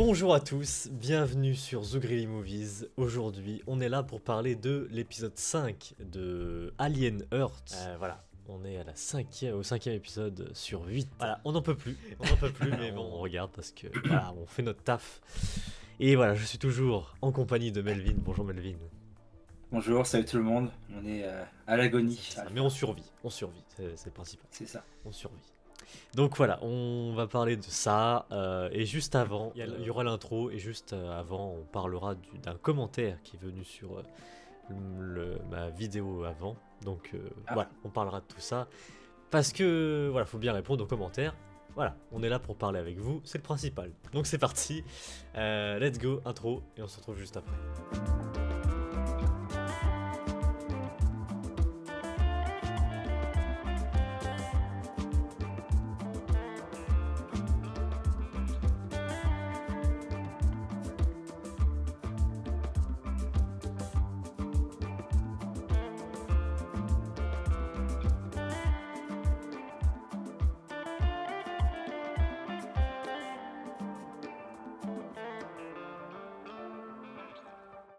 Bonjour à tous, bienvenue sur The Greedy Movies. Aujourd'hui, on est là pour parler de l'épisode 5 de Alien Earth. Voilà, on est à au cinquième épisode sur 8. Voilà, on n'en peut plus, mais bon, on regarde parce que voilà, on fait notre taf. Et voilà, je suis toujours en compagnie de Melvin. Bonjour Melvin. Bonjour, salut tout le monde, on est à l'agonie. Mais on survit, c'est le principal. C'est ça. On survit. Donc voilà, on va parler de ça, et juste avant, il y aura l'intro, et juste avant, on parlera d'un commentaire qui est venu sur ma vidéo avant. Donc voilà, on parlera de tout ça, parce que voilà, faut bien répondre aux commentaires. Voilà, on est là pour parler avec vous, c'est le principal. Donc c'est parti, let's go, intro, et on se retrouve juste après.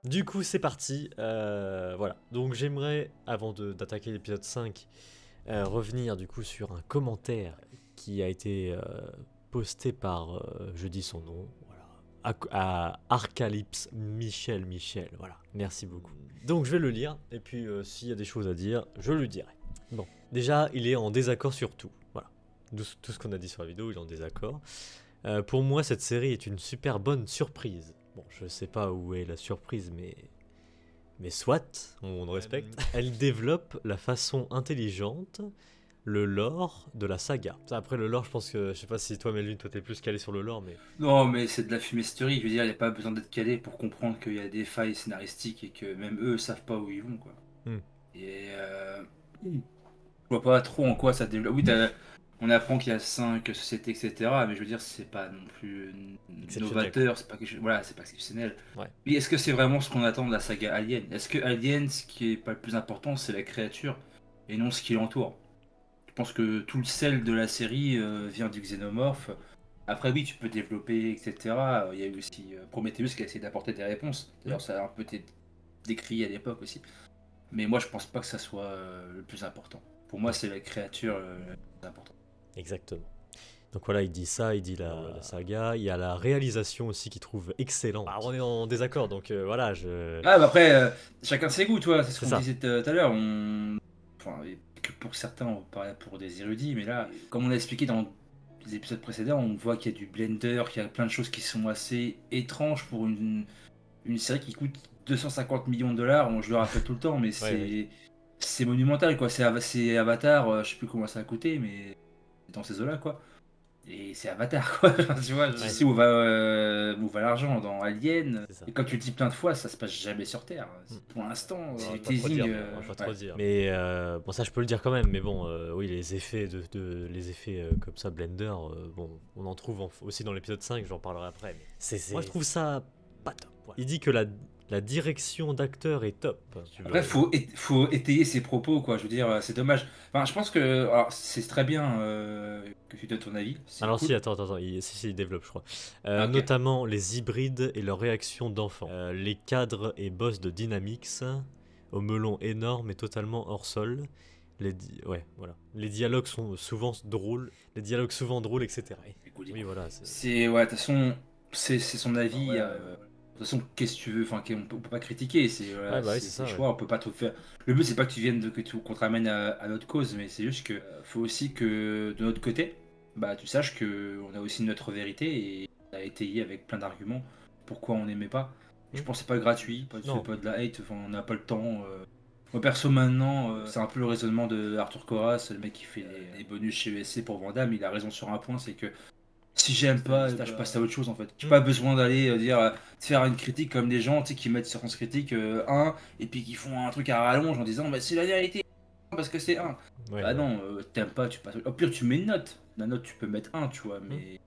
Du coup, c'est parti. Voilà. Donc, j'aimerais, avant d'attaquer l'épisode 5, revenir du coup sur un commentaire qui a été posté par, je dis son nom, voilà, à Arcalypse Michel. Voilà. Merci beaucoup. Donc, je vais le lire, et puis s'il y a des choses à dire, je le dirai. Bon. Déjà, il est en désaccord sur tout. Voilà. Tout ce qu'on a dit sur la vidéo, il est en désaccord. Pour moi, cette série est une super bonne surprise. Bon, je sais pas où est la surprise, mais soit, on respecte. Elle développe la façon intelligente, le lore de la saga. Après le lore, je pense que, je sais pas si toi Melvin, toi t'es plus calé sur le lore, mais... Non, mais c'est de la fumisterie, je veux dire, il n'y a pas besoin d'être calé pour comprendre qu'il y a des failles scénaristiques et que même eux savent pas où ils vont, quoi. Et je vois pas trop en quoi ça développe. Oui, on apprend qu'il y a 5 sociétés, etc. Mais je veux dire, c'est pas non plus novateur, c'est pas quelque chose... Voilà, c'est pas exceptionnel. Ouais. Mais est-ce que c'est vraiment ce qu'on attend de la saga Alien? Est-ce que Alien, ce qui est pas le plus important, c'est la créature et non ce qui l'entoure? Je pense que tout le sel de la série vient du xénomorphe. Après, oui, tu peux développer, etc. Il y a eu aussi Prometheus qui a essayé d'apporter des réponses. D'ailleurs, ça a un peu été décrit à l'époque aussi. Mais moi, je pense pas que ça soit le plus important. Pour moi, c'est la créature le plus important. Exactement. Donc voilà, il dit ça, il dit la saga. Il y a la réalisation aussi qu'il trouve excellente. Alors, on est en désaccord, donc voilà, Ah, bah après, chacun ses goûts, toi. C'est ce qu'on ça. disait tout à l'heure. Enfin, que pour certains, on parlait pour des érudits, mais là, comme on a expliqué dans les épisodes précédents, on voit qu'il y a du blender, qu'il y a plein de choses qui sont assez étranges pour une série qui coûte 250 millions de dollars. Bon, je le rappelle tout le temps, mais c'est monumental, quoi. C'est Avatar, je sais plus comment ça a coûté, mais c'est dans ces eaux-là, quoi. Et c'est Avatar, quoi. Tu vois, je sais où va l'argent dans Alien. Et comme tu le dis plein de fois, ça se passe jamais sur Terre. Pour l'instant, c'est du teasing. On va pas trop dire. Mais bon, ça je peux le dire quand même. Mais bon, oui, les effets les effets comme ça, Blender, bon, on en trouve aussi dans l'épisode 5, j'en parlerai après. Mais moi je trouve ça pas top. Voilà. Il dit que la direction d'acteur est top. Après, faut étayer ses propos, quoi. Je veux dire, c'est dommage. Enfin, je pense que c'est très bien que tu donnes ton avis. Alors cool. si, attends, il développe, je crois. Okay. Notamment les hybrides et leurs réactions d'enfants. Les cadres et boss de Dynamix, au melon énorme et totalement hors sol. Ouais, voilà. Les dialogues sont souvent drôles, etc. Oui, voilà. Ouais, de toute façon, c'est son avis. De toute façon, qu'est-ce que tu veux, enfin, on peut pas critiquer, c'est ses choix, on peut pas tout faire. Le but, c'est pas que tu viennes qu'on te ramène à notre cause, mais c'est juste que faut aussi que de notre côté, bah tu saches que on a aussi notre vérité et on a étayé avec plein d'arguments pourquoi on n'aimait pas. Je pense que c'est pas gratuit, pas de la hate, enfin, on n'a pas le temps. Moi perso maintenant, c'est un peu le raisonnement de Arthur Corras, le mec qui fait les bonus chez ESC pour Van Damme, il a raison sur un point, c'est que si j'aime pas, je passe à autre chose en fait. J'ai pas besoin d'aller faire une critique comme des gens qui mettent sur France Critique 1 et puis qui font un truc à rallonge en disant bah c'est la vérité parce que c'est 1. Ouais, bah non, t'aimes pas, tu passes. Au pire, tu mets une note. La note, tu peux mettre 1, tu vois, mais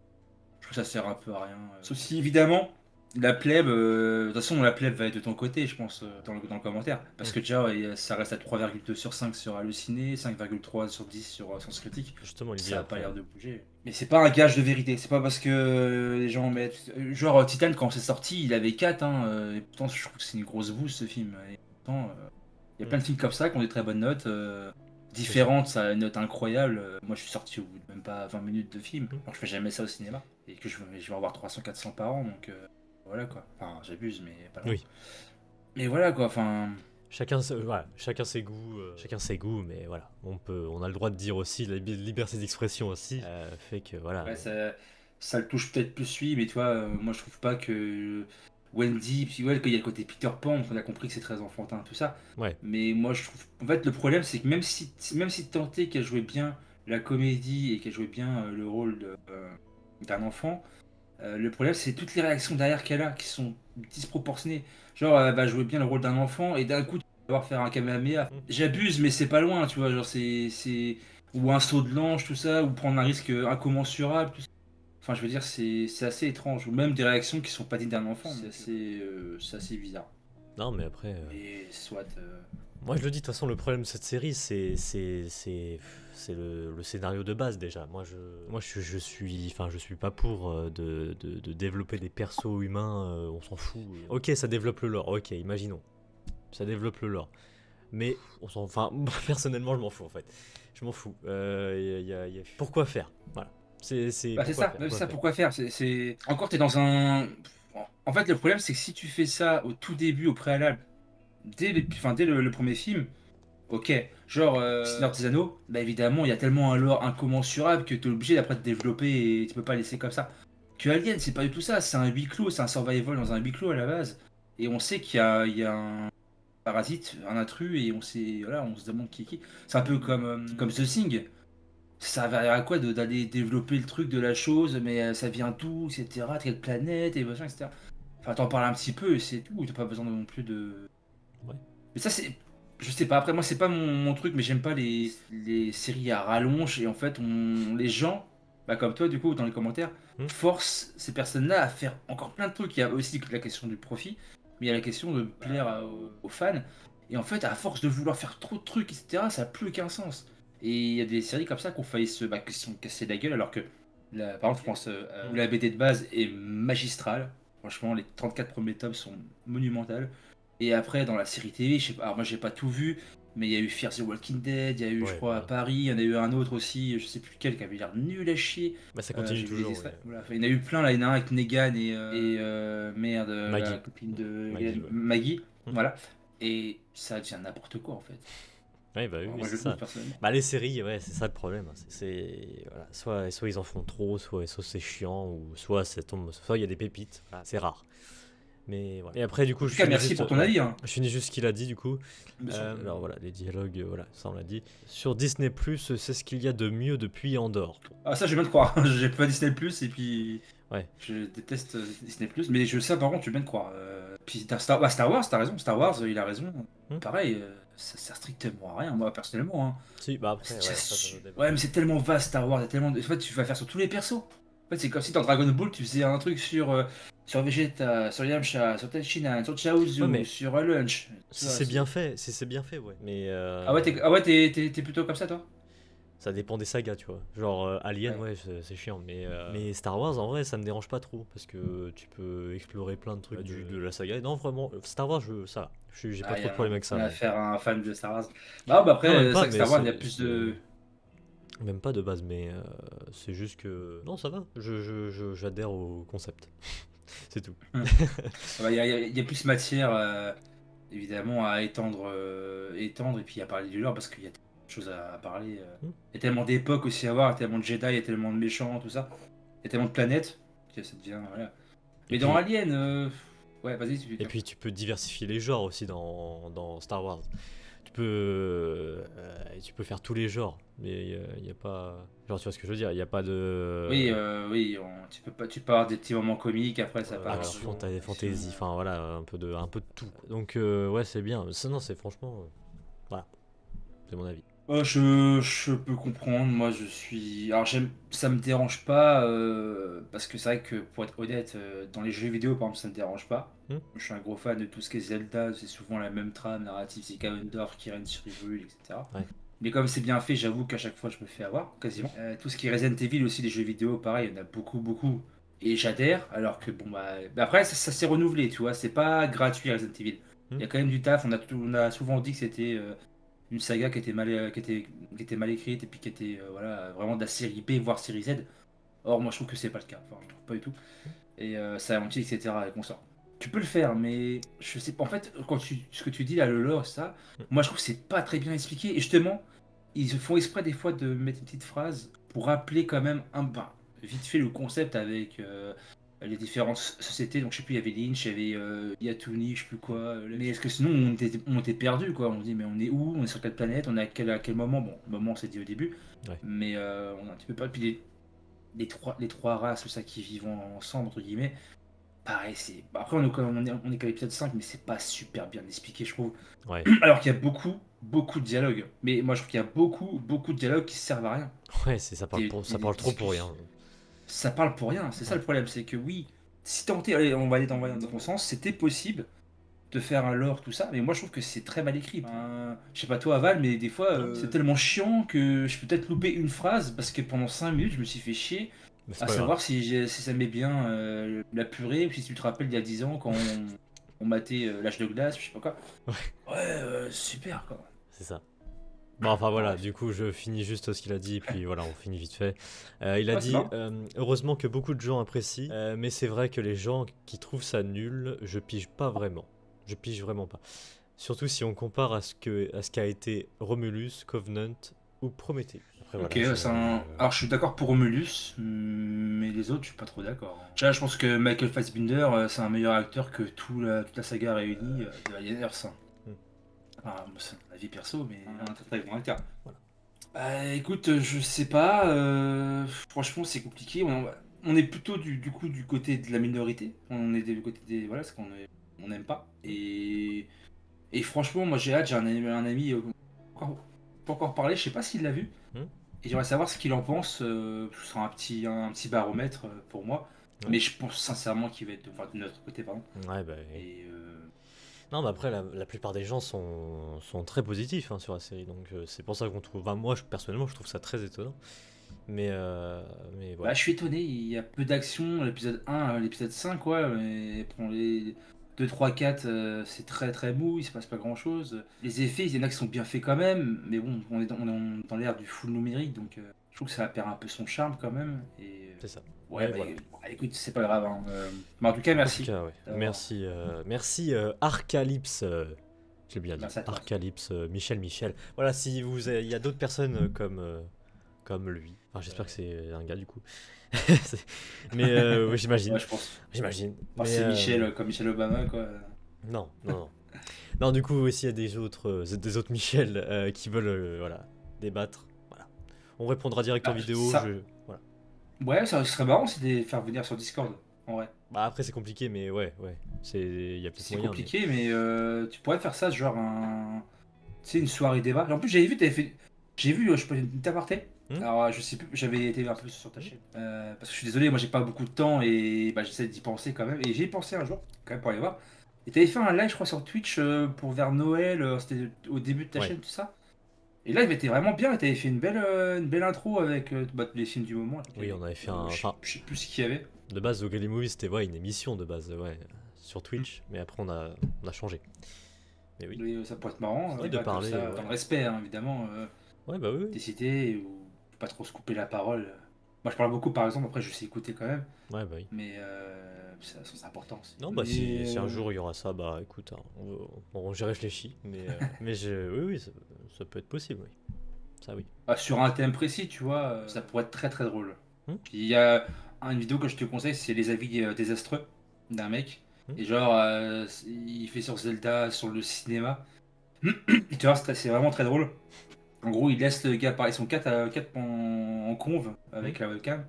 je trouve que ça sert un peu à rien. Sauf si évidemment, La plèbe, de toute façon, la plèbe va être de ton côté, je pense, dans le commentaire. Parce que déjà, ça reste à 3,2 sur 5 sur Halluciné, 5,3 sur 10 sur Sens Critique. Justement, Olivier, ça n'a pas l'air de bouger. Mais c'est pas un gage de vérité, c'est pas parce que les gens mettent. Genre, Titan, quand c'est sorti, il avait 4, hein, et pourtant, je trouve que c'est une grosse bouse ce film. Et pourtant, il y a plein de films comme ça qui ont des très bonnes notes. Différentes, ça a une note incroyable. Moi, je suis sorti au bout de même pas 20 minutes de film. Alors, je fais jamais ça au cinéma. Et que je vais en voir 300-400 par an, donc. Voilà quoi. Enfin, j'abuse, mais pas loin. Oui. Mais voilà quoi. Enfin. Voilà, chacun ses goûts, mais voilà, on a le droit de dire aussi, la liberté d'expression aussi, fait que voilà. Ouais, ça le touche peut-être plus lui, mais tu vois, moi je trouve pas que Wendy, puis ouais, qu'il y a le côté Peter Pan, on a compris que c'est très enfantin, tout ça. Ouais. Mais moi je trouve. En fait, le problème c'est que même si tentait qu'elle jouait bien la comédie et qu'elle jouait bien le rôle d'un enfant. Le problème, c'est toutes les réactions derrière qu'elle a qui sont disproportionnées. Genre, elle va jouer bien le rôle d'un enfant et d'un coup, tu vas devoir faire un kamehameha. J'abuse, mais c'est pas loin, tu vois. Genre, ou un saut de l'ange, tout ça, ou prendre un risque incommensurable. Tout ça. Enfin, je veux dire, c'est assez étrange. Ou même des réactions qui sont pas dignes d'un enfant. C'est assez bizarre. Non, mais après. Et soit. Moi, je le dis, de toute façon, le problème de cette série, c'est le scénario de base déjà. Je suis pas pour de développer des persos humains, on s'en fout. Ok, ça développe le lore, ok, imaginons. Ça développe le lore. Mais, personnellement, je m'en fous en fait. Je m'en fous. Pourquoi faire? Voilà. C'est ça, pourquoi faire. Encore, t'es dans un. En fait, le problème, c'est que si tu fais ça au tout début, au préalable, dès le premier film, ok, genre Seigneur des Anneaux, bah évidemment, il y a tellement un lore incommensurable que tu es obligé d'après de développer et tu peux pas laisser comme ça. Que Alien, c'est pas du tout ça, c'est un huis clos, c'est un survival dans un huis clos à la base. Et on sait qu'il y a un parasite, un intrus, et voilà, on se demande qui est qui. C'est un peu comme The Thing. Ça va à quoi d'aller développer le truc de la chose, mais ça vient d'où, etc. Quelle planète, et machin, etc. Enfin, t'en parles un petit peu et c'est tout, t'as pas besoin non plus de. Ouais. Mais ça, c'est. Je sais pas, après, moi, c'est pas mon truc, mais j'aime pas les séries à rallonge. Et en fait, les gens, bah, comme toi, du coup, dans les commentaires, forcent ces personnes-là à faire encore plein de trucs. Il y a aussi la question du profit, mais il y a la question de plaire aux fans. Et en fait, à force de vouloir faire trop de trucs, etc., ça n'a plus aucun sens. Et il y a des séries comme ça qui ont failli qui se sont cassées la gueule, alors que, par exemple, je pense où la BD de base est magistrale. Franchement, les 34 premiers tomes sont monumentales. Et après, dans la série TV, je sais pas, alors moi j'ai pas tout vu, mais il y a eu Fear the Walking Dead, il y a eu, je crois, à Paris, il y en a eu un autre aussi, je sais plus lequel, qui avait l'air nul à chier. Bah, ça continue toujours. Ouais. Voilà. Enfin, il y en a eu plein là, il y en a un avec Negan et merde, Maggie. la copine de Maggie. Voilà. Et ça devient n'importe quoi en fait. Ouais, bah oui, moi, je ça. Personnellement. Bah, les séries, ouais, c'est ça le problème. Voilà. Soit ils en font trop, soit c'est chiant, ou soit il y a des pépites. Voilà, c'est rare. Mais voilà. Et après, du coup, merci pour ton avis. Hein. Je finis juste ce qu'il a dit, du coup. Alors voilà, les dialogues, voilà, ça on l'a dit. Sur Disney+, c'est ce qu'il y a de mieux depuis Andorre. Ah, ça, je vais bien te croire. J'ai pas Disney+, et puis. Ouais. Je déteste Disney+, mais je sais, par contre, tu veux bien te croire. Puis Star Wars, t'as raison. Star Wars, il a raison. Pareil, ça sert strictement à rien, moi, personnellement. Hein. Si, bah après, ouais, mais c'est tellement vaste, Star Wars. En fait, tu vas faire sur tous les persos. En fait, c'est comme si dans Dragon Ball, tu faisais un truc sur Vegeta, sur Yamcha, sur Tenshinhan, sur Chaozu, sur Lunch. Si c'est bien fait, ouais. Mais Ah ouais, t'es plutôt comme ça, toi? Ça dépend des sagas, tu vois. Genre Alien, ouais, c'est chiant. Mais Star Wars, en vrai, ça me dérange pas trop. Parce que tu peux explorer plein de trucs de la saga. Non, vraiment, Star Wars, ça va. J'ai pas trop de problème avec ça. On va faire un fan de Star Wars. Bah après, c'est Star Wars, il y a plus de. Même pas de base, mais c'est juste que. Non, ça va. J'adhère au concept. C'est tout. Il y a plus matière, évidemment, à étendre, et puis à parler du lore, parce qu'il y a choses à parler. Il y a tellement d'époques aussi à voir, il y a tellement de Jedi, il y a tellement de méchants, tout ça. Il y a tellement de planètes que ça devient. Voilà. Mais dans Alien, ouais, vas-y. Et puis tu peux diversifier les genres aussi dans Star Wars. Tu peux faire tous les genres, mais il n'y a pas. Genre, tu vois ce que je veux dire? Il n'y a pas de. Oui, tu peux avoir des petits moments comiques, après ça part. Fantasy, enfin voilà, un peu de tout. Donc, ouais, c'est bien. Sinon, c'est franchement. Voilà. C'est mon avis. Je peux comprendre, moi je suis. Alors ça me dérange pas, parce que c'est vrai que pour être honnête, dans les jeux vidéo par exemple ça me dérange pas. Hmm. Je suis un gros fan de tout ce qui est Zelda, c'est souvent la même trame narrative, c'est Ganondorf qui règne sur Hyrule, etc. Ouais. Mais comme c'est bien fait, j'avoue qu'à chaque fois je me fais avoir, quasiment. Tout ce qui est Resident Evil aussi, les jeux vidéo, pareil, il y en a beaucoup, beaucoup. Et j'adhère, alors que bon bah après ça s'est renouvelé, tu vois, c'est pas gratuit Resident Evil. Il y Hmm. a quand même du taf, on a souvent dit que c'était une saga qui était mal écrite et puis qui était voilà, vraiment de la série B, voire série Z. Or, moi, je trouve que c'est pas le cas. Enfin, je trouve pas du tout. Et ça a menti, etc. avec mon sort. Tu peux le faire, mais je sais pas. En fait, ce que tu dis là, le lore, ça, Hmm. moi, je trouve que c'est pas très bien expliqué. Et justement, ils se font exprès des fois de mettre une petite phrase pour rappeler quand même vite fait le concept avec les différentes sociétés. Donc, je sais plus, il y avait Lynch, il y avait Yatuni, je sais plus quoi. Mais est-ce que sinon, on était perdu, quoi. On dit, mais on est où? On est sur quelle planète? On est à quel moment? Bon, le moment, c'est dit au début. Ouais. Mais on est un petit peu perdu. Puis les trois races, tout ça, qui vivent ensemble, entre guillemets. Pareil, c'est. Après, on est qu'à l'épisode 5, mais c'est pas super bien expliqué, je trouve. Ouais. Alors qu'il y a beaucoup, beaucoup de dialogues. Mais moi, je trouve qu'il y a beaucoup, beaucoup de dialogues qui servent à rien. Ouais, ça parle trop pour rien. Ça parle pour rien, c'est ça Ouais. le problème. C'est que oui, si tenté, allez, on va aller dans ton sens, c'était possible de faire un lore, tout ça, mais moi je trouve que c'est très mal écrit. Je sais pas toi, Aval, mais des fois, Non, c'est tellement chiant que je peux peut-être louper une phrase parce que pendant 5 minutes, je me suis fait chier mais c'est à pas grave. savoir si ça met bien la purée ou si tu te rappelles il y a 10 ans quand on matait l'âge de glace, je sais pas quoi. Ouais, Ouais, super quoi. c'est ça. Bon, enfin voilà, Bref. du coup, je finis juste ce qu'il a dit, puis voilà, on finit vite fait. Il a Ouais, c'est dit marrant. heureusement que beaucoup de gens apprécient, mais c'est vrai que les gens qui trouvent ça nul, je pige pas vraiment. Je pige vraiment pas. Surtout si on compare à ce qu'a été Romulus, Covenant ou Prométhée. Après Ok, voilà, alors je suis d'accord pour Romulus, mais les autres, je suis pas trop d'accord. Déjà, je pense que Michael Fassbinder, c'est un meilleur acteur que toute la saga réunie de Alieners, hein. Hmm. Enfin, moi, c'est mon avis perso, mais un très très grand acteur. Voilà. Bah écoute, je sais pas, franchement c'est compliqué. On est plutôt du coup du côté de la minorité. On est du côté des. Voilà, ce on n'aime pas. Et franchement, moi j'ai hâte, j'ai un ami encore, pas encore parlé, je sais pas s'il l'a vu. Hmm. Et j'aimerais savoir ce qu'il en pense. Ce sera un petit baromètre pour moi. Ouais. Mais je pense sincèrement qu'il va être de notre côté, pardon. Ouais, bah oui. Et Non, mais après, la plupart des gens sont très positifs hein, sur la série, donc c'est pour ça qu'on trouve. Enfin, moi, personnellement, je trouve ça très étonnant. Mais, bah, voilà. je suis étonné, il y a peu d'action, l'épisode 1, l'épisode 5, quoi, mais pour les 2 3 4 c'est très très mou, il se passe pas grand chose. Les effets, il y en a qui sont bien faits quand même, mais bon, on est dans l'ère du full numérique, donc je trouve que ça perd un peu son charme quand même. Et C'est ça. ouais, Mais bah, voilà. écoute, c'est pas grave, hein. Mais en tout cas, En tout merci. cas, ouais. d'avoir- Merci Arcalypse. Je l'ai bien dit. Merci à toi. Arcalypse, Michel. Voilà, si il y a d'autres personnes comme lui. Enfin, j'espère que c'est un gars du coup. Mais oui, j'imagine. Ouais, je pense. J'imagine. Enfin, Mais c'est Michel, comme Michel Obama, quoi. non, non, non. Non, du coup, aussi, il y a des autres Michel qui veulent voilà, débattre. Voilà. On répondra direct en Ah, vidéo. ça, Voilà. ouais, ça serait marrant, c'est de les faire venir sur Discord, en vrai. Bah, après, c'est compliqué, mais ouais. Il y a peut-être C'est moyen, mais. compliqué, mais tu pourrais faire ça, genre tu sais, une soirée débat. En plus, j'avais vu, t'avais fait. J'ai vu, je sais pas, une aparté. Hmm. Alors, je sais plus, j'avais été un peu sur ta chaîne. Parce que je suis désolé, moi j'ai pas beaucoup de temps et bah, j'essaie d'y penser quand même. Et j'y ai pensé un jour, quand même, pour aller voir. Et t'avais fait un live, je crois, sur Twitch pour vers Noël, c'était au début de ta Ouais. chaîne, tout ça. Et là, il était vraiment bien, et t'avais fait une belle intro avec bah, tous les films du moment. Oui, on avait fait un. Enfin, Je sais plus ce qu'il y avait. de base, Ogali Movie, c'était ouais, une émission de base, ouais, sur Twitch, mais après, on a changé. Mais oui. Et, ça pourrait être marrant, Ouais, de débattre comme parler, ça, ouais. dans le respect, hein, évidemment. Ouais, bah oui. Décider ou pas trop se couper la parole. Moi, je parle beaucoup, par exemple, après, je sais écouter quand même, Ouais, bah oui. mais c'est important aussi. Non, bah Mais si un jour il y aura ça, bah écoute, hein, j'y réfléchis, mais, oui, ça peut être possible, oui. Ça, oui. sur un thème précis, tu vois, ça pourrait être très très drôle. Hmm. Il y a une vidéo que je te conseille, c'est les avis désastreux d'un mec. Hmm. Et genre, il fait sur Zelda, sur le cinéma. Et tu vois, c'est vraiment très drôle. En gros, il laisse le gars parler, ils sont quatre en conve avec Hmm. la webcam.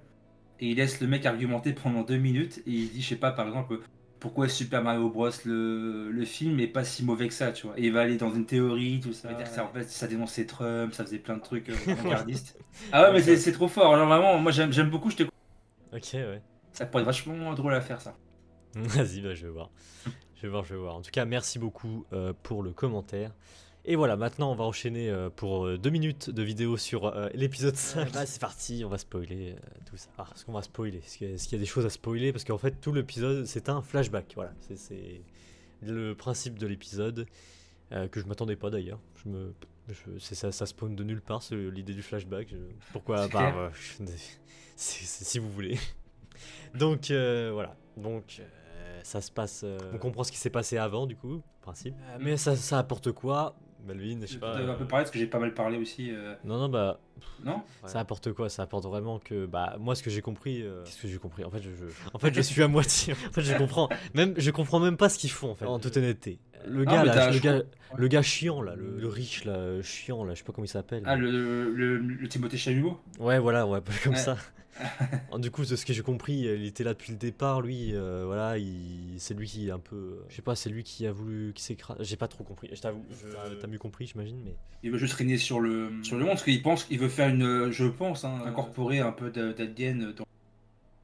Et il laisse le mec argumenter pendant 2 minutes. Et il dit, je sais pas, par exemple, pourquoi Super Mario Bros le film est pas si mauvais que ça, tu vois. Et il va aller dans une théorie, tout ça. Dire que ça, en fait, ça dénonçait Trump, ça faisait plein de trucs avant-gardistes. Ah ouais, mais c'est trop fort. Alors vraiment, moi j'aime beaucoup, je te. Ok, ouais. Ça pourrait être vachement drôle à faire, ça. Vas-y, bah, je vais voir. Je vais voir. En tout cas, merci beaucoup pour le commentaire. Et voilà, maintenant on va enchaîner pour 2 minutes de vidéo sur l'épisode 5. Là, c'est parti, on va spoiler tout ça. Ah, est-ce qu'on va spoiler? Est-ce qu'il y a des choses à spoiler? Parce qu'en fait, tout l'épisode, c'est un flashback. Voilà, c'est le principe de l'épisode que je m'attendais pas d'ailleurs. Ça spawn de nulle part, l'idée du flashback. Pourquoi? Bah, c'est si vous voulez. Donc voilà. Donc ça se passe. On comprend ce qui s'est passé avant du coup, principe. Mais ça apporte quoi, Melvin? Je sais pas. Un peu parler parce que j'ai pas mal parlé aussi. Non bah. Non. Ça apporte quoi? Ça apporte vraiment que bah moi ce que j'ai compris. Qu'est-ce que j'ai compris? En fait je suis à moitié. En fait je comprends même pas ce qu'ils font en fait. En toute honnêteté. Le gars chiant là, le riche là, chiant là, je sais pas comment il s'appelle. Ah le Timothée Chalamet. Ouais voilà, ouais comme ça. Du coup, de ce que j'ai compris, il était là depuis le départ, lui. Voilà, c'est lui qui est un peu. Je sais pas, c'est lui qui a voulu. Qui s'écrase. J'ai pas trop compris. Je t'avoue. T'as mieux compris, j'imagine. Mais il veut juste régner sur le monde parce qu'il pense qu'il veut faire je pense, incorporer un peu d'alien dans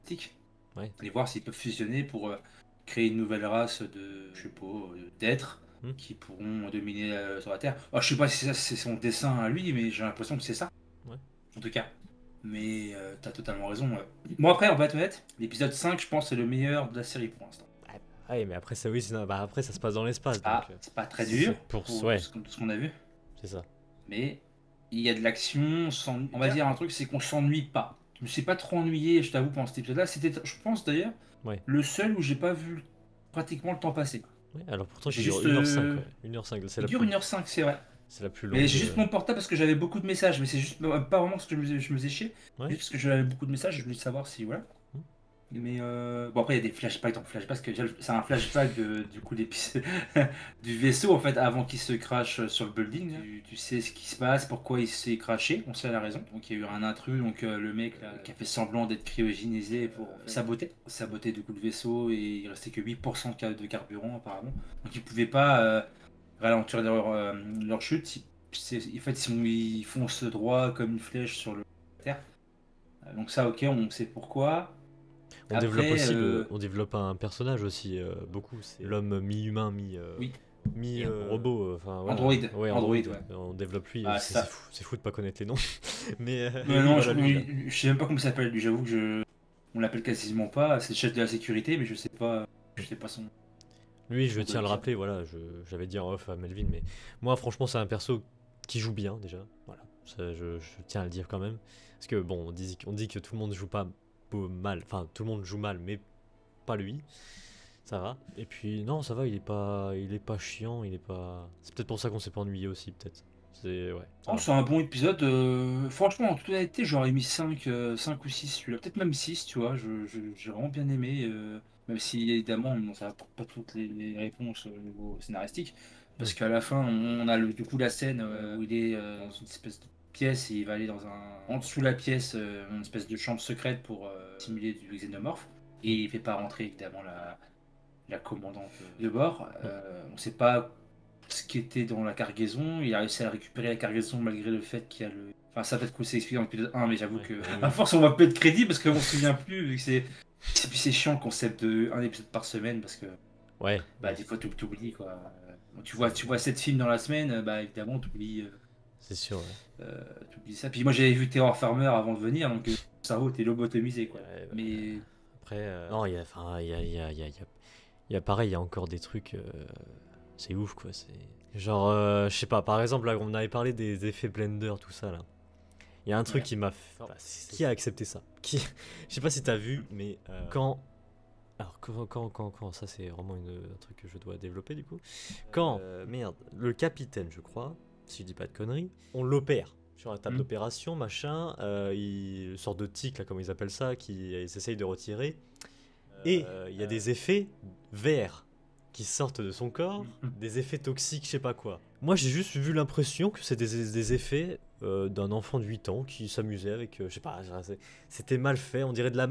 l'éthique. Ouais. Et voir s'ils peuvent fusionner pour créer une nouvelle race je sais pas, d'êtres qui pourront dominer sur la Terre. Alors, je sais pas si c'est son dessin à lui, mais j'ai l'impression que c'est ça. Ouais. En tout cas. Mais t'as totalement raison. Bon, après, on va être honnête, l'épisode 5, je pense, c'est le meilleur de la série pour l'instant. Ouais, mais après, après ça se passe dans l'espace. C'est pas très dur pour ce qu'on a vu. C'est ça. Mais il y a de l'action. On va dire un truc, c'est qu'on s'ennuie pas. Je me suis pas trop ennuyé, je t'avoue, pendant cet épisode-là. C'était, je pense d'ailleurs, le seul où j'ai pas vu pratiquement le temps passer. Ouais, alors pourtant, j'ai juste 1h05. 1h05, c'est la plus... 1h05, c'est vrai. C'est la plus longue. Mais j'ai juste mon portable parce que j'avais beaucoup de messages, mais c'est juste pas vraiment parce que je me faisais chier. Juste parce que j'avais beaucoup de messages, je voulais savoir si voilà. Mais bon, après il y a des flashbacks dans le flashback parce que c'est un flashback du coup du vaisseau en fait avant qu'il se crache sur le building. Tu sais ce qui se passe, pourquoi il s'est crashé, on sait la raison. Donc il y a eu un intrus, donc le mec là, qui a fait semblant d'être cryogénisé pour saboter du coup le vaisseau et il restait que 8% de carburant apparemment. Donc ils pouvaient pas ralentir leur chute. En fait, ils foncent droit comme une flèche sur le terre. Donc ça, ok, on sait pourquoi. On développe un personnage aussi, beaucoup. C'est l'homme mi-humain, mi-robot. Android. Ouais, Android, ouais. On développe lui. C'est fou de pas connaître les noms. mais non, je sais même pas comment il s'appelle. Lui, j'avoue que on l'appelle quasiment pas. C'est le chef de la sécurité, mais je sais pas son. Lui, je tiens à le rappeler, voilà, j'avais dit en off à Melvin, mais moi, franchement, c'est un perso qui joue bien, déjà. Voilà, je tiens à le dire quand même. Parce que, bon, on dit que tout le monde joue pas mal, enfin, tout le monde joue mal, mais pas lui. Ça va. Et puis, non, ça va, il est pas chiant, C'est peut-être pour ça qu'on s'est pas ennuyé aussi, peut-être. C'est un bon épisode. Franchement, en toute honnêteté, j'aurais mis 5 ou 6 celui-là. Peut-être même 6, tu vois. J'ai vraiment bien aimé. Même si évidemment ça n'apporte pas toutes les réponses au niveau scénaristique. Parce qu'à la fin, on a du coup la scène où il est dans une espèce de pièce et il va aller en dessous de la pièce, une espèce de chambre secrète pour simuler du xénomorphe. Et il fait pas rentrer évidemment la commandante de bord. On sait pas ce qui était dans la cargaison. Il a réussi à récupérer la cargaison malgré le fait qu'il y a le. Enfin, ça peut-être que c'est expliqué dans l'épisode 1, mais j'avoue que à force, on va peu de crédit parce qu'on se souvient plus, vu que c'est chiant le concept de un épisode par semaine parce que. Des fois, tu oublies quoi. Tu vois 7 films dans la semaine, évidemment, tu oublies. C'est sûr, tu oublies ça. Puis moi, j'avais vu Terror Farmer avant de venir, donc le cerveau était lobotomisé quoi. Mais. Après, non, il y a pareil, il y a encore des trucs. C'est ouf quoi, c'est. Genre, je sais pas, par exemple, là, on avait parlé des effets Blender, tout ça là. Il y a un truc qui m'a fait. Qui a accepté ça? Je sais pas si t'as vu, mais quand. Alors, quand ça, c'est vraiment un truc que je dois développer du coup. Quand, le capitaine, je crois, si je dis pas de conneries, on l'opère sur la table d'opération, machin, une sorte de tic, là, comme ils appellent ça, ils essayent de retirer. Et il y a des effets verts qui sortent de son corps, des effets toxiques, je sais pas quoi. Moi, j'ai juste vu l'impression que c'est des effets d'un enfant de 8 ans qui s'amusait avec, je sais pas, c'était mal fait, on dirait de la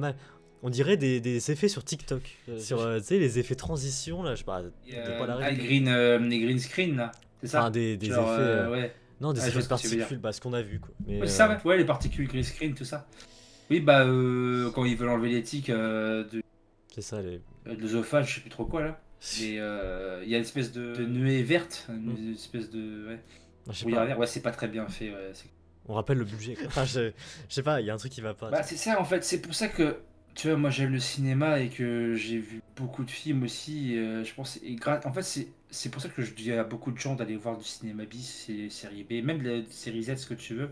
On dirait des effets sur TikTok. Sur, tu sais, les effets transition, là, je sais pas. Les green screen, là. C'est ça. Enfin, des genre, effets. Ouais. Non, des effets de particules, bah, ce qu'on a vu, quoi. Mais, ouais, c'est ça, ouais, les particules green screen, tout ça. Oui, bah, quand ils veulent enlever l'éthique de. C'est ça, de l'œsophage, je sais plus trop quoi, là. Mais il y a une espèce de nuée verte, une espèce de. Ouais. Ouais, c'est pas très bien fait, ouais. On rappelle le budget, quoi. Enfin, je sais pas, il y a un truc qui va pas. Bah, c'est ça, en fait, c'est pour ça que. Tu vois, moi j'aime le cinéma et que j'ai vu beaucoup de films aussi. Je pense, en fait, c'est pour ça que je dis à beaucoup de gens d'aller voir du cinéma bis, série B, même la série Z, ce que tu veux.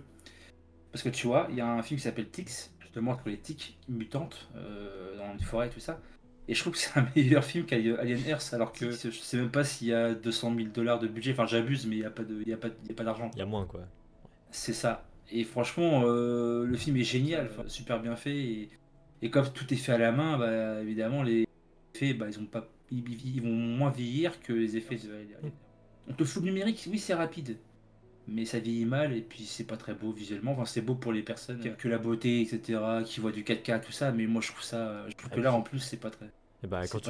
Parce que tu vois, il y a un film qui s'appelle Tix, justement, pour les tiques mutantes dans une forêt et tout ça. Et je trouve que c'est un meilleur film qu'Alien Earth, alors que je sais même pas s'il y a 200 000 $ de budget. Enfin, j'abuse, mais il n'y a pas d'argent. Il y a moins, quoi. C'est ça. Et franchement, le film est génial, super bien fait. Et comme tout est fait à la main, bah, évidemment, les effets, bah, ils vont moins vieillir que les effets de Alien. On te fout le numérique, oui, c'est rapide. Mais ça vieillit mal et puis c'est pas très beau visuellement. Enfin, c'est beau pour les personnes que la beauté, etc., qui voient du 4K, tout ça. Mais moi, je trouve que là, en plus, c'est pas très. Et bah, quand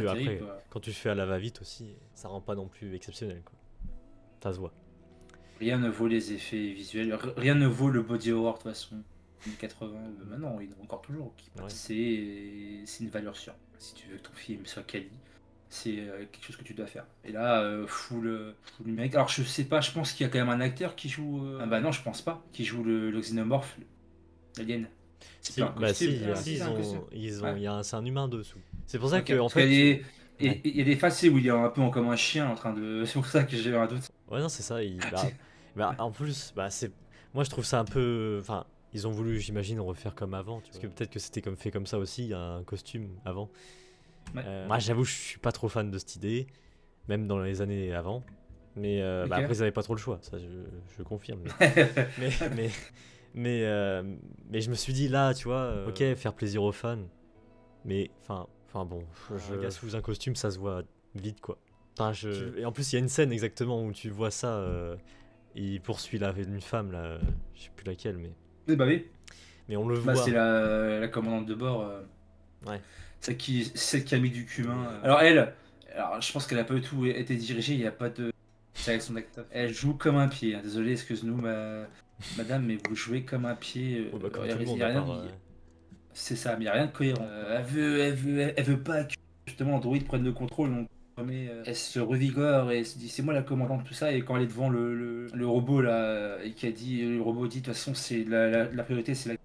tu fais à la va-vite aussi, ça rend pas non plus exceptionnel, quoi. Ça se voit. Rien ne vaut les effets visuels. Rien ne vaut le body horror, de toute façon. 80, maintenant, il y en a encore toujours. Ouais. C'est une valeur sûre. Si tu veux que ton film soit quali, c'est quelque chose que tu dois faire. Et là, full numérique. Alors, je sais pas, je pense qu'il y a quand même un acteur qui joue. Ah bah non, je pense pas. Qui joue le xénomorphe, l'alien. C'est un humain dessous. C'est pour ça que, en fait. Il y a des phases où il est un peu comme un chien en train de. C'est pour ça que j'ai un doute. Ouais, non, c'est ça. En plus, moi je trouve ça un peu. Enfin, ils ont voulu, j'imagine, refaire comme avant. Parce que peut-être que c'était fait comme ça aussi, un costume avant. Ouais. Moi, j'avoue, je suis pas trop fan de cette idée, même dans les années avant. Mais après, ils avaient pas trop le choix, ça je confirme. Mais je me suis dit là, tu vois, ok, faire plaisir aux fans. Mais enfin bon, le gars sous un costume, ça se voit vite, quoi. Et en plus, il y a une scène exactement où tu vois ça. Il poursuit une femme, là, je sais plus laquelle, mais. Bah oui. Mais on le voit. C'est la commandante de bord. Ouais. Celle qui a mis du cumin. Alors elle, je pense qu'elle a pas du tout été dirigée, il n'y a pas de direction d'acteur. Elle joue comme un pied. Hein. Désolé, excuse-nous, madame, mais vous jouez comme un pied. Bah, comme tout le monde, c'est ça, mais il n'y a rien de cohérent. Elle veut pas que justement Android prenne le contrôle. Donc, elle se revigore et elle se dit c'est moi la commandante, tout ça. Et quand elle est devant le robot là, et le robot dit de toute façon c'est la priorité, c'est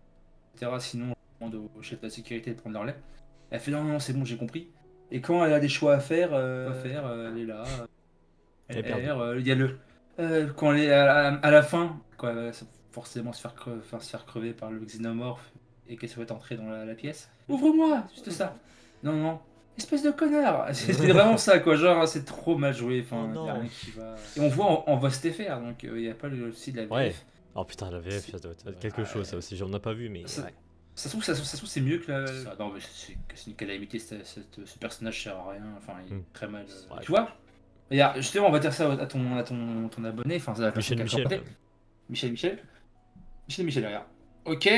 etc. Sinon on demande au chef de la sécurité de prendre leur lait. Elle fait non, c'est bon, j'ai compris. Et quand elle a des choix à faire, elle est là. Il y a quand elle est à la fin, quand elle va forcément se faire crever par le xénomorphe et qu'elle souhaite entrer dans la pièce. Ouvre-moi, juste ça. Non, espèce de connard. C'est vraiment ça, quoi. Genre, c'est trop mal joué. Enfin, y a rien qui va. Et on voit en voix STFR, donc il n'y a pas le aussi de la VF. Ouais. Oh putain, la VF, ça doit être quelque chose, ça aussi. J'en ai pas vu, mais. Ça se trouve, c'est mieux que la. Non, mais c'est une calamité, ce personnage sert à rien. Enfin, il est très mal. Tu vois? Regarde, justement, on va dire ça à ton abonné. Enfin, ça va Michel, regarde. Ok,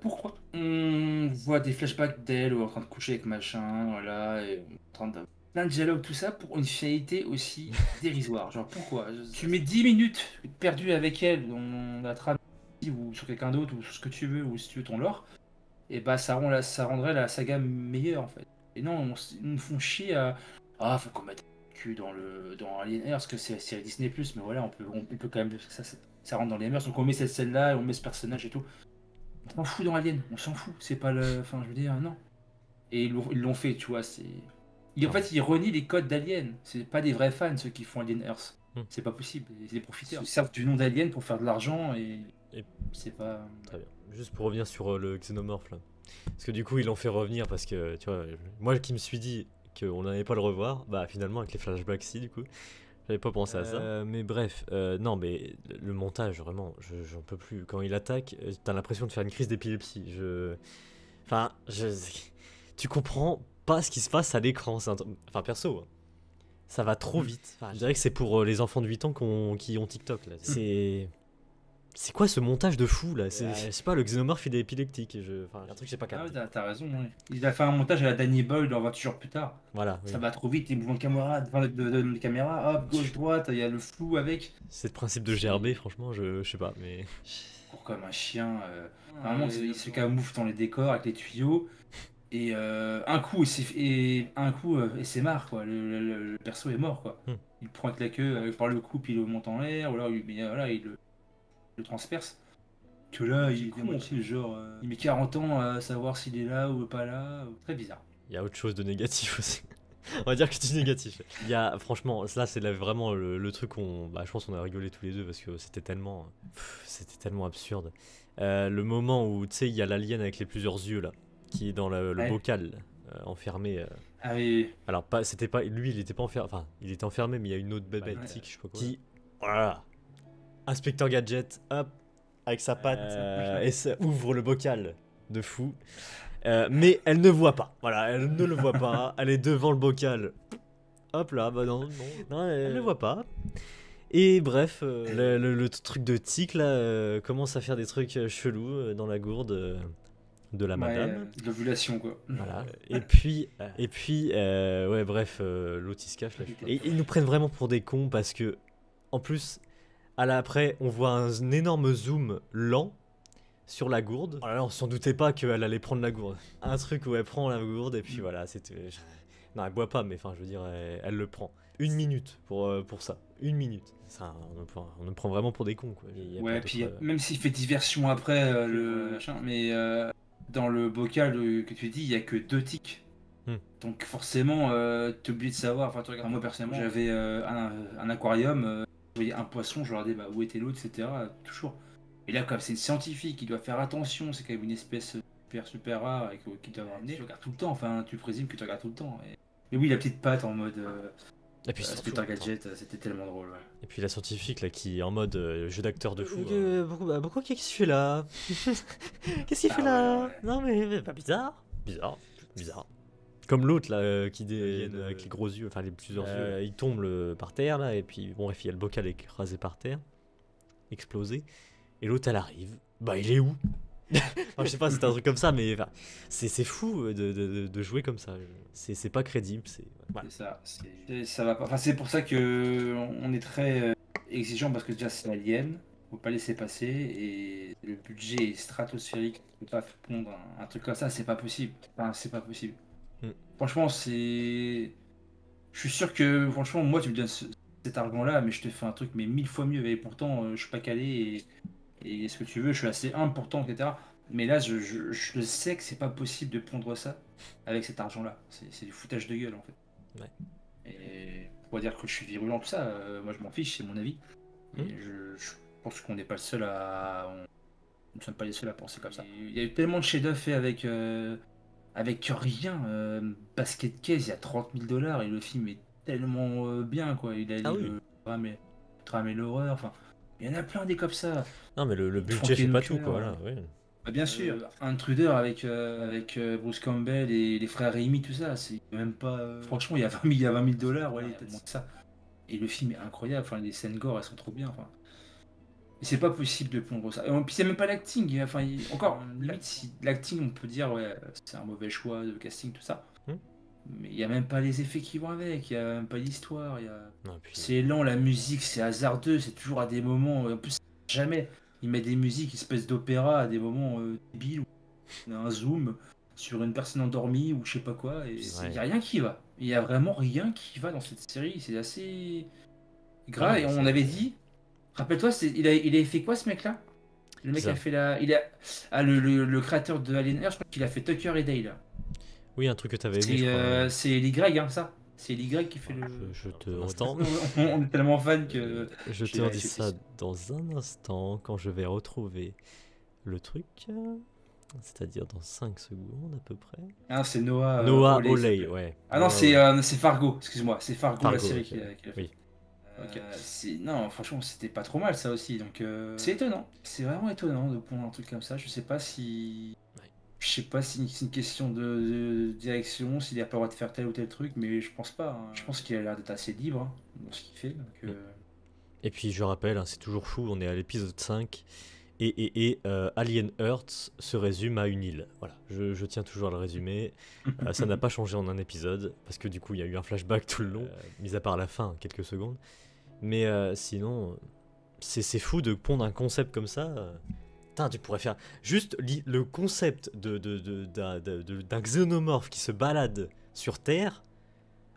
pourquoi on voit des flashbacks d'elle en train de coucher avec machin, voilà, et en train de. Plein de dialogue, tout ça, pour une finalité aussi dérisoire. Genre, pourquoi? Tu mets 10 minutes perdues avec elle dans la trame ou sur quelqu'un d'autre ou sur ce que tu veux ou si tu veux ton lore, et bah ça rendrait la saga meilleure en fait. Et non, ils nous font chier à faut qu'on mette le cul dans Alien Earth parce que c'est la série Disney+, mais voilà, on peut quand même ça rentre dans les mœurs, donc on met cette scène là, on met ce personnage et tout. On s'en fout dans Alien, on s'en fout, c'est pas le. Enfin, je veux dire, non. Et ils l'ont fait, tu vois, en fait, ils renient les codes d'Alien. C'est pas des vrais fans ceux qui font Alien Earth. C'est pas possible, c'est des profiteurs. Ils servent du nom d'Alien pour faire de l'argent et c'est pas. Très bien. Juste pour revenir sur le xénomorphe là. Parce que du coup, ils l'ont fait revenir parce que, tu vois, moi qui me suis dit qu'on n'allait pas le revoir, bah finalement, avec les flashbacks, si, du coup. J'avais pas pensé à ça. Mais bref, non, mais le montage, vraiment, j'en peux plus. Quand il attaque, t'as l'impression de faire une crise d'épilepsie. Tu comprends pas ce qui se passe à l'écran. Enfin, perso, hein. Ça va trop vite. Enfin, je dirais que c'est pour les enfants de 8 ans qui ont TikTok. Là. C'est quoi ce montage de fou là? Je sais pas, le xénomorphe il est épileptique. Enfin, un truc j'ai pas capté. Ah, t'as raison, ouais. Il a fait un montage à la Danny Boyle dans 28 jours plus tard. Voilà. Ça va trop vite, les mouvements de caméra, de caméra, hop, gauche-droite, il y a le flou avec. C'est le principe de GRB, franchement, je sais pas, mais. Court comme un chien. Normalement, il se camoufle dans les décors avec les tuyaux. Et un coup, et c'est marre, quoi. Le perso est mort, quoi. Il prend avec la queue par le cou, puis il le monte en l'air, ou alors il le transperce. Que là, il est moitié, genre, il met 40 ans à savoir s'il est là ou pas là. Très bizarre. Il y a autre chose de négatif aussi. On va dire que c'est négatif. Il y a, franchement, là c'est vraiment le truc où je pense qu'on a rigolé tous les deux parce que c'était tellement absurde. Le moment où, tu sais, il y a l'alien avec les plusieurs yeux là, qui est dans le bocal, enfermé. Ah oui. Alors, c'était pas, lui il était pas enfermé, enfin, il était enfermé, mais il y a une autre bébête, je sais pas quoi. Qui, voilà, Inspecteur Gadget, hop, avec sa patte, et ça ouvre le bocal de fou. Mais elle ne voit pas. Voilà, elle ne le voit pas. Elle est devant le bocal. Hop là, bah non, elle ne voit pas. Et bref, le truc de tic là commence à faire des trucs chelous dans la gourde de la madame. L'ovulation quoi. Voilà. Et puis, ouais, bref, l'autre il se cache là. Et ils nous prennent vraiment pour des cons parce que, en plus, après, on voit un énorme zoom lent sur la gourde. Alors là, on s'en doutait pas qu'elle allait prendre la gourde. Un truc où elle prend la gourde et puis voilà, c'était... Non, elle boit pas, mais enfin, je veux dire, elle le prend. 1 minute pour ça. 1 minute. Ça, on nous prend vraiment pour des cons, quoi. Ouais, puis même s'il fait diversion après, le machin, mais dans le bocal que tu dis, il y a que 2 tics. Donc forcément, t'es obligé de savoir. Enfin, moi personnellement, j'avais un aquarium, je voyais un poisson, je regardais où était l'autre, etc. Toujours. Et là, comme c'est une scientifique, il doit faire attention, c'est quand même une espèce super rare et qui doit ramener. Tu regardes tout le temps, enfin, tu présumes que tu regardes tout le temps. Mais oui, la petite patte en mode. Et puis Inspecteur Gadget, c'était tellement drôle. Ouais. Et puis la scientifique là qui est en mode jeu d'acteur de fou. Pourquoi qu'est-ce qu'il fait là? Qu'est-ce qu'il fait là? Ouais. Non mais pas bizarre. Comme l'autre là qui avec les gros yeux, enfin les plusieurs yeux. Il tombe par terre là et puis bon bref il y a le bocal écrasé par terre, explosé. Et l'autre elle arrive. Bah il est où? Enfin, je sais pas, c'est un truc comme ça, mais enfin, c'est fou de jouer comme ça. C'est pas crédible. Voilà. C'est ça. Ça va pas. Enfin, c'est pour ça que on est très exigeant parce que déjà c'est Alien, faut pas laisser passer et le budget est stratosphérique. On peut pas pondre un truc comme ça, c'est pas possible. Enfin, c'est pas possible. Franchement, je suis sûr que franchement, moi tu me donnes cet argent-là, mais je te fais un truc mais 1000 fois mieux. Et pourtant, je suis pas calé et ce que tu veux, je suis assez humble pourtant, etc. Mais là, je le sais que c'est pas possible de pondre ça avec cet argent-là. C'est du foutage de gueule en fait. Ouais. Et pour dire que je suis virulent, tout ça, moi je m'en fiche, c'est mon avis. Et je pense qu'on n'est pas le seul à. Nous ne sommes pas les seuls à penser comme ça. Il y a eu tellement de chefs-d'œuvre faits avec rien. Basket Case, il y a 30 000 $ et le film est tellement bien, quoi. Il a le drame et l'horreur, enfin. Il y en a plein des comme ça. Non, mais le budget fait pas tout, quoi. Voilà, ouais. Bah, bien sûr, Intruder avec Bruce Campbell et les frères Raimi, tout ça, c'est même pas. Franchement, il y a 20 000 $, ouais, ça. Et le film est incroyable, enfin, les scènes gore, elles sont trop bien. Enfin. Et c'est pas possible de pondre ça. Et puis, c'est même pas l'acting. Enfin, encore, limite, si l'acting, on peut dire, ouais, c'est un mauvais choix de casting, tout ça. Mais il n'y a même pas les effets qui vont avec, il n'y a même pas l'histoire. C'est lent, la musique, c'est hasardeux, c'est toujours à des moments. En plus, jamais. Il met des musiques, espèce d'opéra, à des moments débiles, où on a un zoom sur une personne endormie ou je sais pas quoi. Et il n'y a rien qui va. Il n'y a vraiment rien qui va dans cette série. C'est assez grave. Et on avait dit. Rappelle-toi, il avait fait quoi ce mec-là? Le mec qui a fait le créateur de Alien Earth, je crois qu'il a fait Tucker et Dale. Oui, un truc que tu avais aimé. C'est Eli Greg, hein, ça. C'est Eli Greg qui fait le. Je te instant. On est tellement fan que. Je te dis ça dans un instant quand je vais retrouver le truc. C'est-à-dire dans 5 secondes à peu près. Ah, c'est Noah Oley, ouais. Ah non, c'est Fargo, excuse-moi. C'est Fargo la série qui a fait. Oui. Non, franchement, c'était pas trop mal ça aussi. Donc, c'est étonnant. C'est vraiment étonnant de prendre un truc comme ça. Je sais pas si. Je sais pas si c'est une question de direction, s'il a pas le droit de faire tel ou tel truc, mais je pense pas. Hein. Je pense qu'il a l'air d'être assez libre dans ce qu'il fait. Donc, Et puis je rappelle, hein, c'est toujours fou, on est à l'épisode 5. Et Alien Earth se résume à une île. Voilà, je tiens toujours à le résumer. Ça n'a pas changé en un épisode, parce que du coup il y a eu un flashback tout le long, mis à part la fin, quelques secondes. Mais sinon, c'est fou de pondre un concept comme ça. Putain, tu pourrais faire juste le concept d'un xénomorphe qui se balade sur Terre,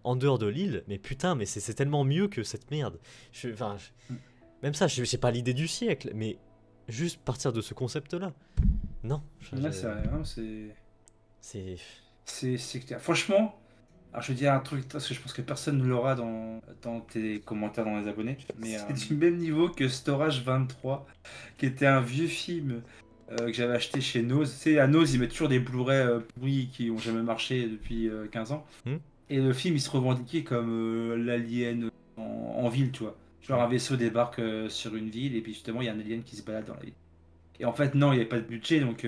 en dehors de l'île. Mais putain, mais c'est tellement mieux que cette merde. Même ça, je sais pas l'idée du siècle, mais juste partir de ce concept-là. Non. Là, c'est vrai, hein, c'est clair. Franchement, alors je vais dire un truc, parce que je pense que personne ne l'aura dans tes commentaires dans les abonnés, mais c'est du même niveau que Storage 23, qui était un vieux film que j'avais acheté chez Nose. Tu sais, à Nose, ils mettent toujours des Blu-ray pourris qui ont jamais marché depuis 15 ans. Et le film, il se revendiquait comme l'alien en ville, tu vois. Genre un vaisseau débarque sur une ville, et puis justement, il y a un alien qui se balade dans la ville. Et en fait, non, il n'y avait pas de budget, donc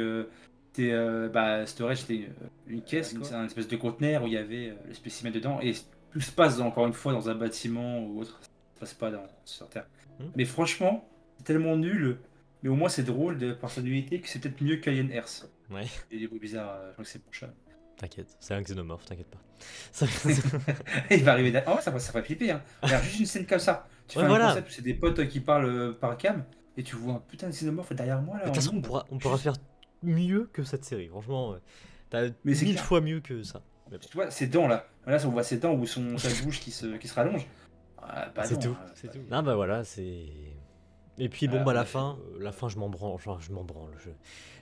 Storage, c'était une caisse, c'est un espèce de conteneur où il y avait le spécimen dedans, et tout se passe encore une fois dans un bâtiment ou autre, ça se passe pas sur Terre. Mais franchement, c'est tellement nul, mais au moins c'est drôle de personnalité que c'est peut-être mieux qu'Alien Earth. Ouais. Il y a des bruits bizarres, je crois que c'est mon chat. T'inquiète, c'est un xénomorphe, t'inquiète pas. Il va arriver Oh, ça ferait flipper, hein. Regarde, juste une scène comme ça. Tu fais un concept où c'est des potes qui parlent par cam, et tu vois un putain de xénomorphe derrière moi là. De toute façon, on pourra faire mieux que cette série, franchement. T'as 1000 fois mieux que ça. Tu vois, ses dents là. Là, on voit ses dents ou sa bouche qui se rallonge. C'est tout. Non, bah voilà, c'est. Et puis bon, bah la fin, je m'en branle.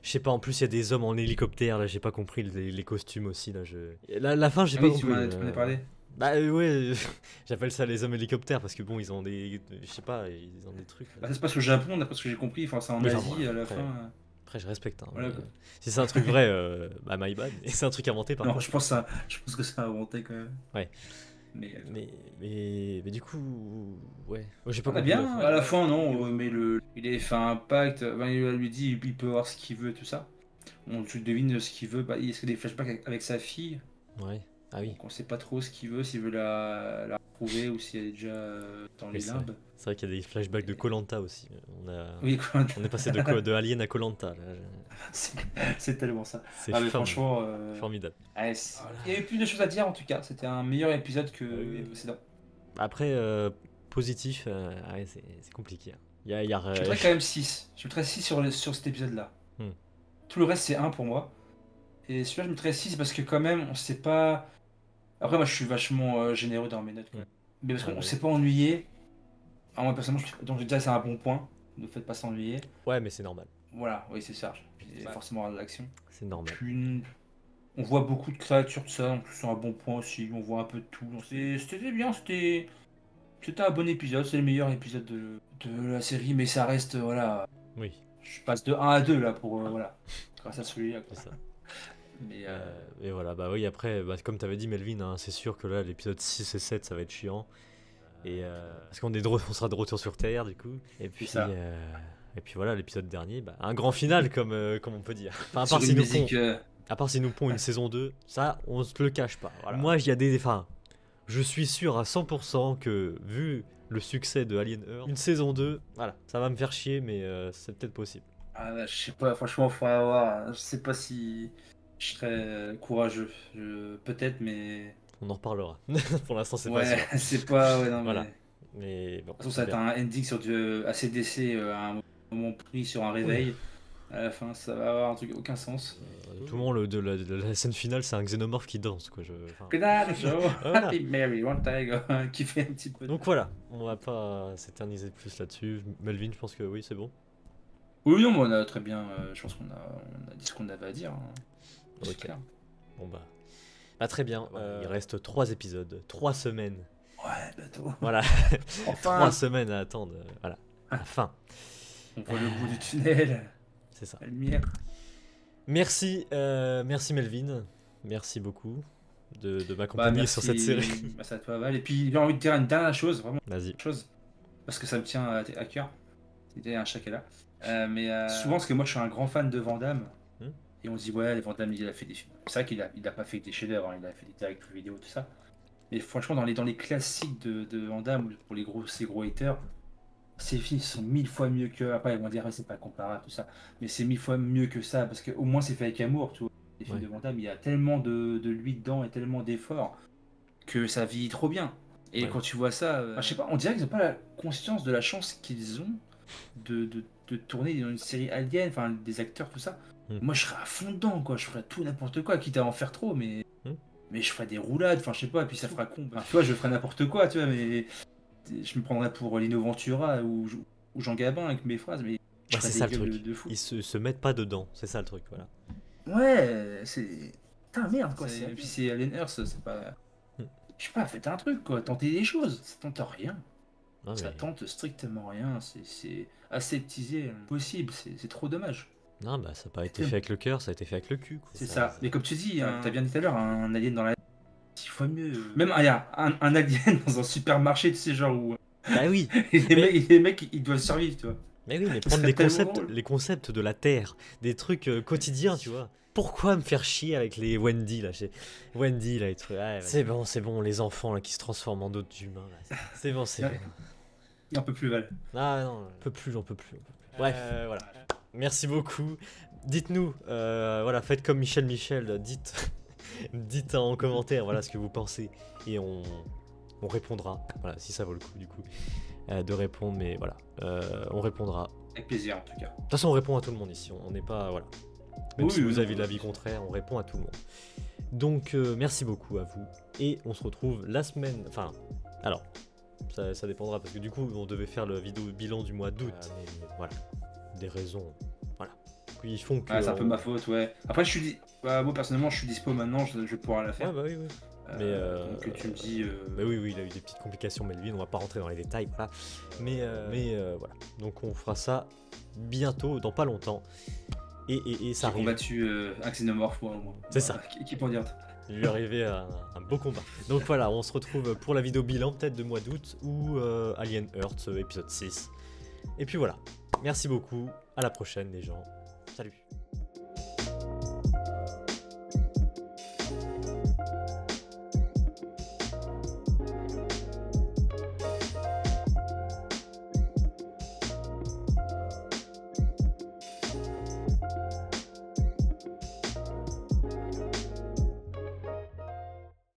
Je sais pas, en plus il y a des hommes en hélicoptère, là j'ai pas compris les costumes aussi. La fin, j'ai pas compris. Tu m'en as parlé. Bah ouais, j'appelle ça les hommes hélicoptères parce que bon, ils ont des. Je sais pas, ils ont des trucs. Bah, ça se passe au Japon, d'après ce que j'ai compris, enfin c'est en Asie à la fin. Après, je respecte. Hein, voilà, si c'est un truc vrai, bah my bad. Et c'est un truc inventé par contre. Non, je pense que c'est inventé quand même. Ouais. Mais du coup, ouais. J'ai pas compris. Bien, à la fin, non, mais il a fait un pacte, il lui dit il peut avoir ce qu'il veut, tout ça. Tu devines ce qu'il veut, il y a des flashbacks avec sa fille. Ouais. Ah oui. Donc on sait pas trop ce qu'il veut, s'il veut la retrouver ou si elle est déjà dans les limbes. C'est vrai qu'il y a des flashbacks de Koh-Lanta aussi. Oui, on est passé de Alien à Koh-Lanta. C'est tellement ça. Mais franchement, formidable. Il y avait plus de choses à dire en tout cas. C'était un meilleur épisode que les précédents. Après, positif, c'est compliqué. Je mettrais quand même 6. Je mettrais 6 sur cet épisode-là. Tout le reste, c'est 1 pour moi. Et celui-là, je mettrais 6 parce que quand même, on sait pas... Après, moi, je suis vachement généreux dans mes notes. Mais parce qu'on s'est pas ennuyé. Alors, moi, personnellement, donc déjà, c'est un bon point. Le fait de pas s'ennuyer. Ouais, mais c'est normal. Voilà, oui, c'est ça. Il y a forcément de l'action. C'est normal. Puis, on voit beaucoup de créatures, tout ça. Donc, c'est un bon point aussi. On voit un peu de tout. C'était bien. C'était un bon épisode. C'est le meilleur épisode de la série. Mais ça reste, voilà. Oui. Je passe de 1 à 2 là pour, voilà. Grâce à celui-là. C'est ça. Mais voilà, bah oui, après, comme t'avais dit Melvin, hein, c'est sûr que là, l'épisode 6 et 7, ça va être chiant. Parce qu'on sera de retour sur Terre, du coup. Et puis voilà, l'épisode dernier, un grand final, comme on peut dire. Enfin, à part s'ils nous pondent une saison 2, ça, on se le cache pas. Voilà. Moi, il y a des... Enfin, je suis sûr à 100% que, vu le succès de Alien Earth, une saison 2, voilà, ça va me faire chier, mais c'est peut-être possible. Je sais pas, franchement, il faudra voir. Je sais pas si... Je serais courageux, peut-être, mais... On en reparlera. Pour l'instant, c'est pas sûr. C'est pas... Ouais, non, voilà. Mais bon, de toute façon, ça va être un ending sur du ACDC à un moment pris sur un réveil. Oui. À la fin, ça va avoir un truc aucun sens. Tout le monde, de la scène finale, c'est un xénomorphe qui danse, quoi. Happy Mary, one tiger, qui fait un petit peu... Donc voilà, on va pas s'éterniser plus là-dessus. Melvin, je pense que oui, c'est bon. Oui, non, on a très bien... je pense qu'on a dit ce qu'on avait à dire. Hein. Ok. Bon bah très bien. Il reste 3 épisodes, 3 semaines. Ouais, bientôt. Voilà. Enfin. 3 semaines à attendre. Voilà. À la fin. On voit le bout du tunnel. C'est ça. La lumière. Merci Melvin. Merci beaucoup de m'accompagner sur cette série. Merci à toi, Val. Et puis j'ai envie de dire une dernière chose, vraiment. Vas-y. Parce que ça me tient à cœur. C'était un chat qui est là. Souvent, parce que moi je suis un grand fan de Van Damme. Et on se dit, ouais, Van Damme, il a fait des films. C'est vrai qu'il a pas fait des chefs-d'œuvre, hein, il a fait des directs vidéo, tout ça. Mais franchement, dans les classiques de Van Damme, pour ces gros haters, ces films sont 1000 fois mieux que. Après, ils vont dire, c'est pas comparable, tout ça. Mais c'est 1000 fois mieux que ça, parce qu'au moins, c'est fait avec amour, tu vois. Les films de Van Damme, il y a tellement de lui dedans et tellement d'efforts que ça vit trop bien. Et quand tu vois ça, je sais pas, on dirait qu'ils n'ont pas la conscience de la chance qu'ils ont de tourner dans une série Alien, enfin, des acteurs, tout ça. Moi, je serais à fond dedans, quoi. Je ferais tout n'importe quoi, quitte à en faire trop, mais je ferais des roulades, enfin, je sais pas, et puis ça fera con. Tu vois, je ferais n'importe quoi, tu vois, mais je me prendrais pour Lino Ventura ou Jean Gabin avec mes phrases, mais c'est ça le truc. De fou. Ils se mettent pas dedans, c'est ça le truc, voilà. Ouais, c'est. Putain, merde, quoi. Et puis c'est Alien Earth, c'est pas. Je sais pas, faites un truc, quoi. Tentez des choses, ça tente rien. Non, ça tente strictement rien, c'est aseptisé, impossible, c'est trop dommage. Non, bah ça n'a pas été fait avec le cœur, ça a été fait avec le cul. C'est ça. Mais comme tu dis, t'as bien dit tout à l'heure, un alien dans la 6 fois mieux. Même il y a un alien dans un supermarché, tu sais, genre où. Bah oui. les mecs, ils doivent survivre, tu vois. Mais oui, mais prendre les concepts de la Terre, des trucs quotidiens, tu vois. Pourquoi me faire chier avec les Wendy là, Wendy là, c'est bon, les enfants là qui se transforment en d'autres humains là. C'est bon. Il en peut plus, Val. Ah non, j'en peux plus. Bref, voilà. Merci beaucoup. Dites-nous, voilà, faites comme Michel, dites en commentaire, voilà ce que vous pensez et on répondra. Voilà, si ça vaut le coup du coup de répondre, mais voilà, on répondra. Avec plaisir en tout cas. De toute façon, on répond à tout le monde ici. On n'est pas voilà. Même si vous avez l'avis contraire, on répond à tout le monde. Donc merci beaucoup à vous et on se retrouve la semaine. Enfin, alors. Ça dépendra parce que du coup on devait faire le vidéo bilan du mois d'août. Mais voilà, des raisons, voilà. Ils font que. C'est un peu ma faute, ouais. Après moi personnellement je suis dispo maintenant, je vais pouvoir la faire. Ouais, bah oui. Donc tu me dis. Bah oui, il a eu des petites complications, Melvin, on va pas rentrer dans les détails, voilà. Mais voilà, donc on fera ça bientôt, dans pas longtemps. Et ça arrive. On a combattu un xénomorphe, moi. C'est ça. Équipe en direct. Il lui est arrivé un beau combat. Donc voilà, on se retrouve pour la vidéo bilan peut-être de mois d'août ou Alien Earth épisode 6. Et puis voilà, merci beaucoup, à la prochaine les gens.